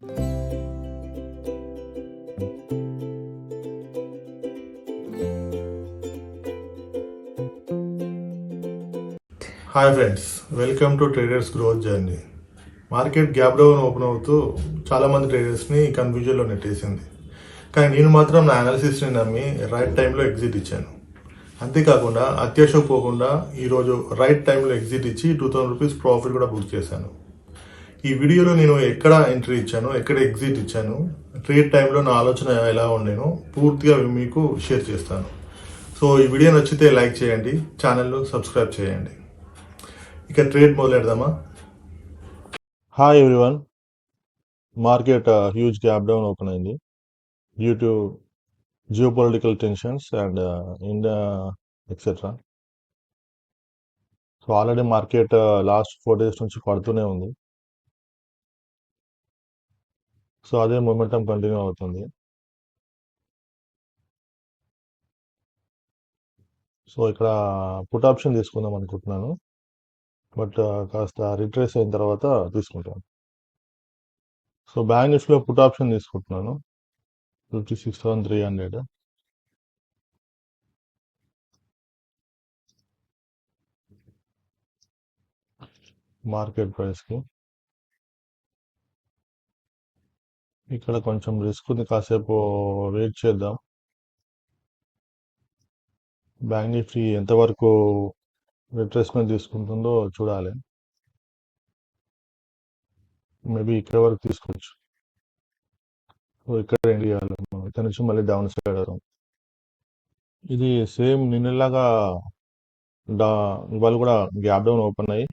Hi friends, welcome to traders growth journey. Market gap down open అవుతూ చాలామంది ట్రేడర్స్ని కన్ఫ్యూజన్లో నెట్టేసింది. కానీ నేను మాత్రం నా అనాలిసిస్ని నమ్మి రైట్ టైంలో ఎగ్జిట్ ఇచ్చాను. అంతేకాకుండా అత్యాశకు పోకుండా ఈరోజు రైట్ టైంలో ఎగ్జిట్ ఇచ్చి 2000 రూపీస్ ప్రాఫిట్ కూడా బుక్ చేశాను. ఈ వీడియోలో నేను ఎక్కడ ఎంట్రీ ఇచ్చాను, ఎక్కడ ఎగ్జిట్ ఇచ్చాను, ట్రేడ్ టైంలో నా ఆలోచన ఎలా ఉండేనో పూర్తిగా మీకు షేర్ చేస్తాను. సో ఈ వీడియో నచ్చితే లైక్ చేయండి, ఛానల్ను సబ్స్క్రైబ్ చేయండి. ఇక ట్రేడ్ మొదలెడదామా? Hi everyone. Market huge gap down open అయింది due to geopolitical tensions and India etcetera. So already market last 4 days నుంచి పడుతూనే ఉంది. సో అదే మొమెంటం కంటిన్యూ అవుతుంది. సో ఇక్కడ పుట్ ఆప్షన్ తీసుకుందాం అనుకుంటున్నాను, బట్ కాస్త రిట్రేస్ అయిన తర్వాత తీసుకుంటాను. సో బ్యాంక్ నిఫ్టీలో పుట్ ఆప్షన్ తీసుకుంటున్నాను 56,300. మార్కెట్ ప్రైస్కి ఇక్కడ కొంచెం రిస్క్ ఉంది, కాసేపు వెయిట్ చేద్దాం. బ్యాంక్ నిఫ్టీ ఎంతవరకు రిట్రేస్మెంట్ తీసుకుంటుందో చూడాలి. మేబీ ఇక్కడ వరకు తీసుకోవచ్చు. సో ఇక్కడ ఏం చేయాలి మనం, ఇక్కడ నుంచి మళ్ళీ డౌన్ సైడ్ వద్దాం. ఇది సేమ్ నిన్నలాగా ఇవాళ కూడా గ్యాప్ డౌన్ ఓపెన్ అయ్యి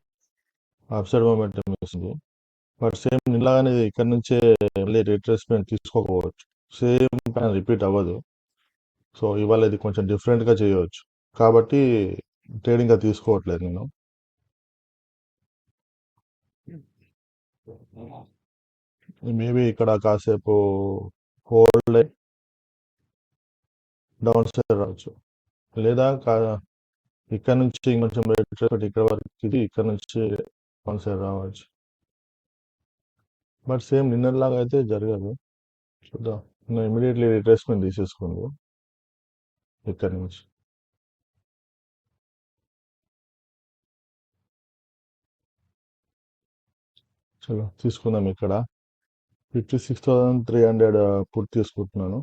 అప్ సైడ్ మూమెంటం ఇస్తుంది. బట్ సేమ్ నిన్నలాగానే ఇక్కడ నుంచే మళ్ళీ రిట్రేస్మెంట్ తీసుకోకపోవచ్చు, సేమ్ ప్యాన్ రిపీట్ అవ్వదు. సో ఇవాళ ఇది కొంచెం డిఫరెంట్గా చేయవచ్చు, కాబట్టి ట్రేడింగ్గా తీసుకోవట్లేదు నేను. మేబీ ఇక్కడ కాసేపు హోల్డ్ డౌన్ సైడ్ రావచ్చు, లేదా ఇక్కడ నుంచి కొంచెం ఇక్కడ వరకు ఇది ఇక్కడ నుంచి డౌన్ సైడ్ రావచ్చు. బట్ సేమ్ నిన్నలాగా అయితే జరగదు. చూద్దాం. ఇమీడియట్లీ రిట్రేస్మెంట్ తీసేసుకుంది ఇక్కడ నుంచి. చలో తీసుకుందాం. ఇక్కడ 56,300 పుట్ తీసుకుంటున్నాను.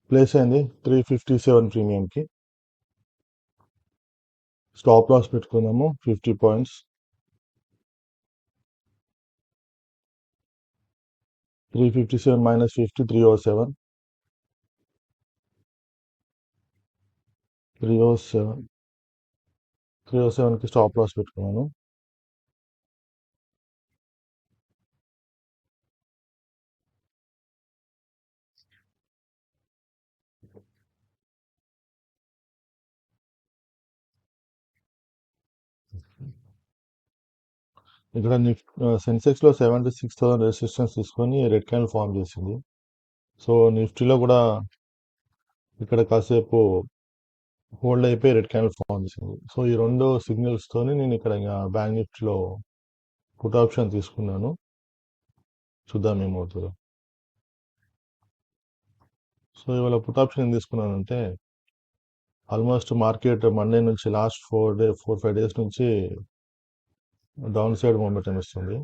ప్లేస్ అయింది 357 ప్రీమియంకి. స్టాప్ లాస్ పెట్టుకుందాము 50 పాయింట్స్. 357 minus 50 307. 307కి స్టాప్ లాస్ పెట్టుకున్నాను. ఇక్కడ సెన్సెక్స్లో 76,000 రెసిస్టెన్స్ తీసుకొని రెడ్ క్యాండిల్ ఫామ్ చేసింది. సో నిఫ్టీలో కూడా ఇక్కడ కాసేపు హోల్డ్ అయిపోయి రెడ్ క్యాండిల్ ఫామ్ చేసింది. సో ఈ రెండు సిగ్నల్స్తోని నేను ఇక్కడ బ్యాంక్ నిఫ్టీలో పుట్ ఆప్షన్ తీసుకున్నాను. చూద్దాం ఏమవుతుందో. సో ఇవాళ పుట్ ఆప్షన్ ఏం తీసుకున్నానంటే, ఆల్మోస్ట్ మార్కెట్ మండే నుంచి లాస్ట్ 4-5 days నుంచి డౌన్ సైడ్ మూమెంటం ఇస్తుంది.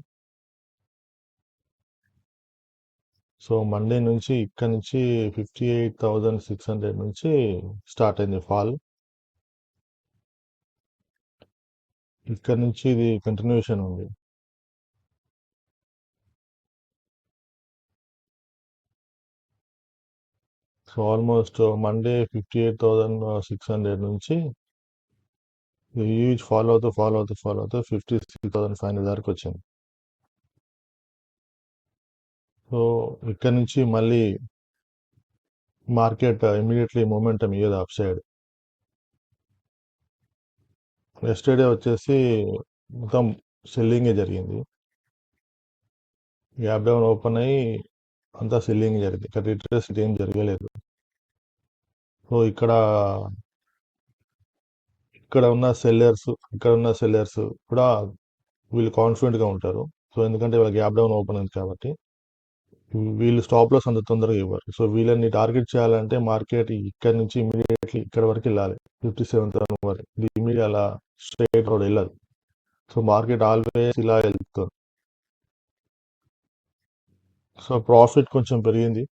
సో మండే నుంచి ఇక్కడ నుంచి 58,600 నుంచి స్టార్ట్ అయింది ఫాల్. ఇక్కడ నుంచి ఇది కంటిన్యూషన్ ఉంది. సో ఆల్మోస్ట్ మండే 58,600 నుంచి హ్యూజ్ ఫాలో అవుతూ 56,500 వరకు వచ్చింది. సో ఇక్కడ నుంచి మళ్ళీ మార్కెట్ ఇమీడియట్లీ మూమెంటం ఇయ్యదు అప్ సైడ్. ఎస్టర్డే వచ్చేసి మొత్తం సెల్లింగే జరిగింది. గ్యాప్ డౌన్ ఓపెన్ అయ్యి అంతా సెల్లింగ్ జరిగింది. ఇక్కడ రిట్రేస్ ఏం జరగలేదు. సో ఇక్కడ ఉన్న సెల్లర్స్ కూడా వీళ్ళు కాన్ఫిడెంట్గా ఉంటారు. సో ఎందుకంటే వీళ్ళ గ్యాప్ డౌన్ ఓపెన్ అయింది కాబట్టి వీళ్ళు స్టాప్ లాస్ అంత తొందరగా ఇవ్వరు. సో వీళ్ళని టార్గెట్ చేయాలంటే మార్కెట్ ఇక్కడ నుంచి ఇమీడియట్లీ ఇక్కడ వరకు వెళ్ళాలి, 57,000 వరకు. ఇది ఇమీడియట్ అలా స్ట్రైట్ రోడ్ వెళ్ళదు. సో మార్కెట్ ఆల్వేస్ ఇలా వెళ్తుంది. సో ప్రాఫిట్ కొంచెం పెరిగింది,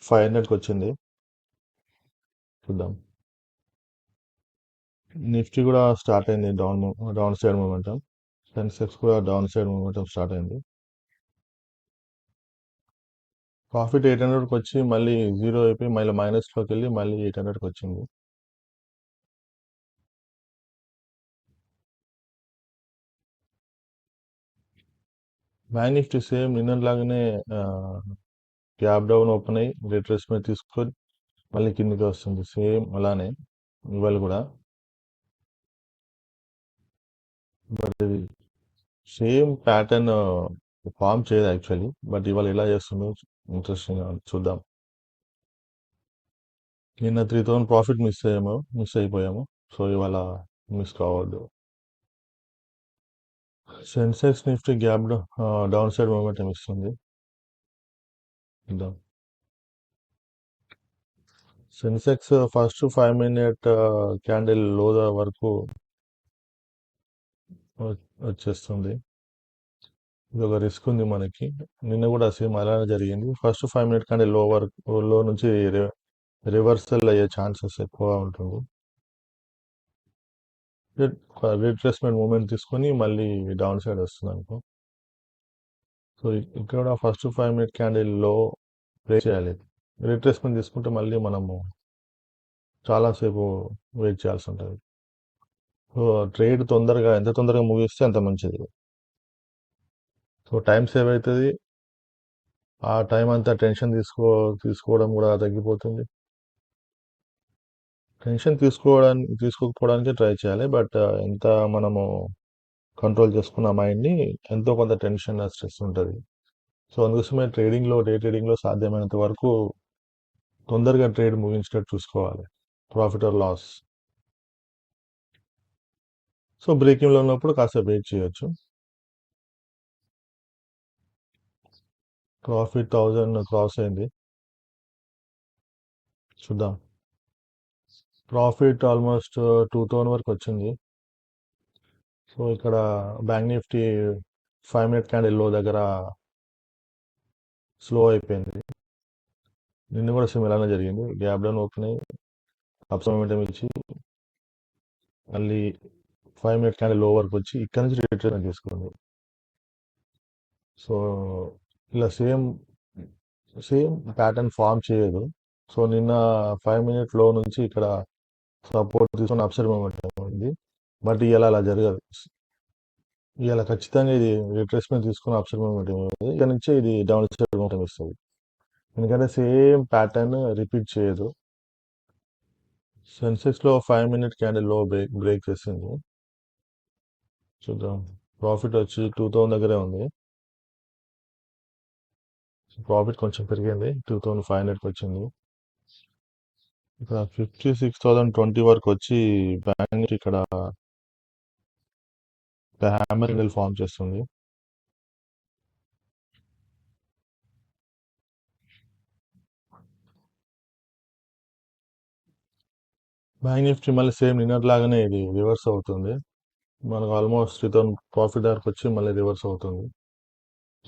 500కి వచ్చింది. చూద్దాం. నిఫ్టీ కూడా స్టార్ట్ అయింది డౌన్ సైడ్ మూమెంటం. సెన్సెక్స్ కూడా డౌన్ సైడ్ మూమెంటం స్టార్ట్ అయింది. ప్రాఫిట్ 800కి వచ్చి మళ్ళీ జీరో అయిపోయి మళ్ళీ మైనస్లోకి వెళ్ళి మళ్ళీ 800కి వచ్చింది. బ్యాంక్ నిఫ్టీ సేమ్ నిన్నలాగానే గ్యాప్ డౌన్ ఓపెన్ అయ్యి రిట్రేస్మెంట్ తీసుకొని మళ్ళీ కిందికి వస్తుంది. సేమ్ అలానే ఇవాళ కూడా. బట్ ఇది సేమ్ ప్యాటర్న్ ఫామ్ చేయదు యాక్చువల్లీ. బట్ ఇవాళ ఎలా చేస్తుందో ఇంట్రెస్టింగ్ చూద్దాం. నిన్న 3000 ప్రాఫిట్ మిస్ అయిపోయాము. సో ఇవాళ మిస్ కావద్దు. Sensex Nifty gap down side momentum ఇస్తుంది. చూద్దాం. సెన్సెక్స్ ఫస్ట్ 5 మినిట్ క్యాండిల్ లో వరకు వచ్చేస్తుంది. ఇది ఒక రిస్క్ ఉంది మనకి. నిన్న కూడా సేమ్ అలానే జరిగింది. ఫస్ట్ 5 మినిట్ క్యాండిల్ లో నుంచి రివర్సల్ అయ్యే ఛాన్సెస్ ఎక్కువ ఉంటుంది. రిట్రేస్మెంట్ మూమెంట్ తీసుకొని మళ్ళీ డౌన్ సైడ్ వస్తుంది అనుకో. సో ఇక్కడ ఫస్ట్ 5 మినిట్ క్యాండిల్ లో బ్రేక్ చేయాలి. రిట్రేస్మెంట్ తీసుకుంటే మళ్ళీ మనము చాలాసేపు వెయిట్ చేయాల్సి ఉంటుంది. సో ట్రేడ్ ఎంత తొందరగా ముగిస్తే అంత మంచిది. సో టైం సేవ్ అవుతుంది. ఆ టైం అంతా టెన్షన్ తీసుకోవడం కూడా తగ్గిపోతుంది. టెన్షన్ తీసుకోకపోవడానికి ట్రై చేయాలి. బట్ ఎంత మనము కంట్రోల్ చేసుకున్న మైండ్ని ఎంతో కొంత టెన్షన్ స్ట్రెస్ ఉంటుంది. సో అందుకోసమే డే ట్రేడింగ్లో సాధ్యమైనంత వరకు తొందరగా ట్రేడ్ ముగించేటట్టు చూసుకోవాలి, ప్రాఫిట్ ఆర్ లాస్. సో బ్రేకింగ్లో ఉన్నప్పుడు కాస్త వెయిట్ చేయొచ్చు. ప్రాఫిట్ 1000 క్రాస్ అయింది. చూద్దాం. ప్రాఫిట్ ఆల్మోస్ట్ 2000 వరకు వచ్చింది. సో ఇక్కడ బ్యాంక్ నిఫ్టీ 5 మినిట్ క్యాండిల్ లో దగ్గర స్లో అయిపోయింది. నిన్న కూడా సేమ్ ఇలానే జరిగింది. గ్యాప్ డౌన్ ఓపెన్ అయ్యి అప్స్ మూమెంటం ఇచ్చి మళ్ళీ 5 మినిట్ క్యాండిల్ లో వరకు వచ్చి ఇక్కడ నుంచి రిటర్న్ తీసుకుంది. సో ఇలా సేమ్ ప్యాటర్న్ ఫామ్ చేయదు. సో నిన్న 5 మినిట్ లో నుంచి ఇక్కడ సపోర్ట్ తీసుకుని అప్సైడ్ మూమెంటం ఉంది. బట్ ఇలా అలా జరగదు. ఇలా ఖచ్చితంగా ఇది రిట్రేస్మెంట్ తీసుకుని అప్సైడ్ మూమెంటం ఉంది. ఇక్కడ నుంచి ఇది డౌన్ సైడ్ మూమెంటం ఇస్తుంది. ఎందుకంటే సేమ్ ప్యాటర్న్ రిపీట్ చేయదు. సెన్సెక్స్లో 5 మినిట్ క్యాండిల్ లో బ్రేక్ చేసింది. చూద్దాం. ప్రాఫిట్ వచ్చి 2000 దగ్గరే ఉంది. ప్రాఫిట్ కొంచెం పెరిగింది, 2500కి వచ్చింది. ఇక్కడ 56,020 వరకు వచ్చి బ్యాంక్ ఇక్కడ హ్యామర్ క్యాండిల్ ఫామ్ చేస్తుంది. బ్యాంక్ నిఫ్టీ మళ్ళీ సేమ్ నిన్నట్లాగానే ఇది రివర్స్ అవుతుంది. మనకు ఆల్మోస్ట్ 3000 ప్రాఫిట్ దగ్గరకు వచ్చి మళ్ళీ రివర్స్ అవుతుంది.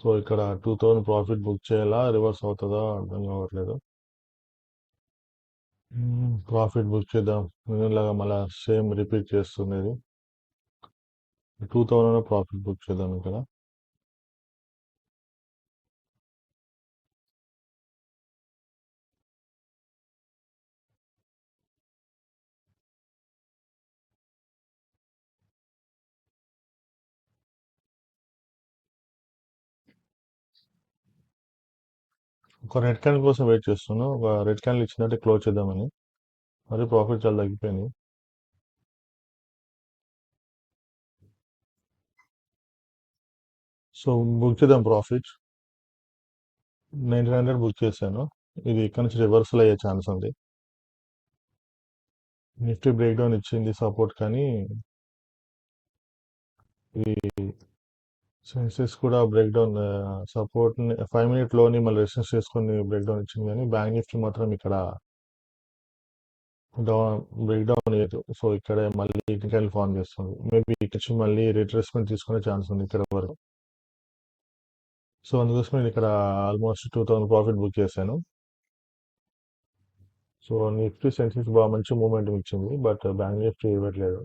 సో ఇక్కడ 2000 ప్రాఫిట్ బుక్ చేయాలా, రివర్స్ అవుతుందా అర్థం కావట్లేదు. ప్రాఫిట్ బుక్ చేద్దాం. నిన్నలాగా మళ్ళీ సేమ్ రిపీట్ చేస్తుంది. ఇది 2000 ప్రాఫిట్ బుక్ చేద్దాం ఇక్కడ. ఒక రెడ్ క్యాండిల్ కోసం వెయిట్ చేస్తున్నాను. ఒక రెడ్ క్యాండిల్ ఇచ్చిందంటే క్లోజ్ చేద్దామని. మరి ప్రాఫిట్ చాలా తగ్గిపోయింది. సో బుక్ చేద్దాం ప్రాఫిట్. 1900 బుక్ చేశాను. ఇది ఇక్కడ నుంచి రివర్సల్ అయ్యే ఛాన్స్ ఉంది. నిఫ్టీ బ్రేక్ డౌన్ ఇచ్చింది సపోర్ట్, కానీ ఇది సెన్సెక్స్ కూడా బ్రేక్ డౌన్ సపోర్ట్ 5 మినిట్ లోని మళ్ళీ రెసిస్ట్ చేసుకొని బ్రేక్ డౌన్ ఇచ్చింది, కానీ బ్యాంక్ నిఫ్టీ మాత్రం ఇక్కడ డౌన్ బ్రేక్ డౌన్ లేదు. సో ఇక్కడే మళ్ళీ టెక్నికల్ ఫార్మ్ చేస్తుంది. మేబీ ఇక్కడ నుంచి మళ్ళీ రిట్రేస్మెంట్ తీసుకునే ఛాన్స్ ఉంది ఇక్కడ వరకు. సో అందుకోసం నేను ఇక్కడ ఆల్మోస్ట్ 2000 ప్రాఫిట్ బుక్ చేశాను. సో నిఫ్టీ సెన్సెక్స్ బాగా మంచి మూమెంట్ ఇచ్చింది, బట్ బ్యాంక్ నిఫ్టీ ఇవ్వట్లేదు.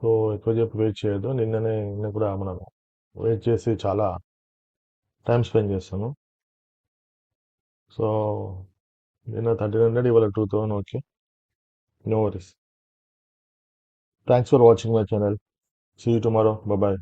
సో ఎక్కువ చెప్పి వెయిట్ చేయొద్దు. నిన్న కూడా మనం వెయిట్ చేసి చాలా టైం స్పెండ్ చేస్తాను. సో నిన్న 1300, ఇవాళ 2000. Okay, no worries. Thanks for watching my channel. See you tomorrow. Bye.